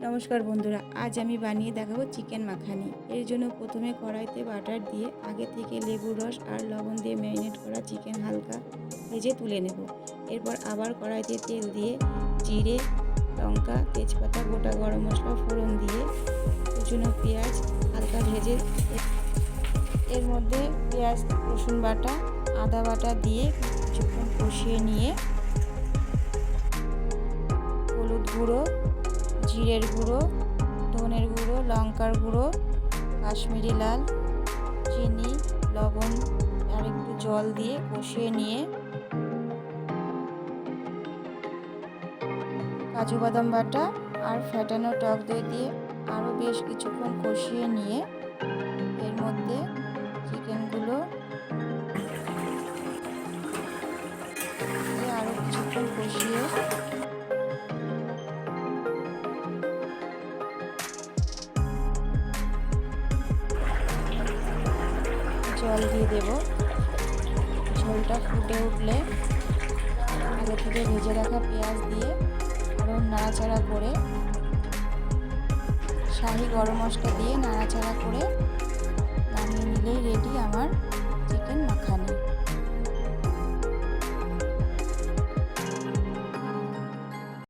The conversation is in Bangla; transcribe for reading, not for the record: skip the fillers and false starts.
নমস্কার বন্ধুরা, আজ আমি বানিয়ে দেখাবো চিকেন মাখানি। এর জন্য প্রথমে কড়াইতে বাটার দিয়ে আগে থেকে লেবুর রস আর লবণ দিয়ে ম্যারিনেট করা চিকেন হালকা ভেজে তুলে নেব। এরপর আবার কড়াইতে তেল দিয়ে জিরে, লঙ্কা, তেজপাতা, গোটা গরম মশলা ফোড়ন দিয়ে কুচনো পেঁয়াজ হালকা ভেজে এর মধ্যে পেঁয়াজ, রসুন বাটা, আদা বাটা দিয়ে কিছুক্ষণ কষিয়ে নিয়ে হলুদ গুঁড়ো, জিরের গুঁড়ো, ধনের গুঁড়ো, লঙ্কার গুঁড়ো, কাশ্মীরি লাল, চিনি, লবণ আর একটু জল দিয়ে কষিয়ে নিয়ে কাজু বাদাম বাটা আর ফ্যাটানো টক দই দিয়ে আরও বেশ কিছুক্ষণ কষিয়ে নিয়ে এর মধ্যে চিকেনগুলো দিয়ে আরও কিছুক্ষণ কষিয়ে জল দিয়ে দেব। ঝোলটা ফুটে উঠলে আগে থেকে ভেজে রাখা পেঁয়াজ দিয়ে আরও নাড়াচাড়া করে শাহি গরম মশলা দিয়ে নাড়াচাড়া করে নামিয়ে নিলেই রেডি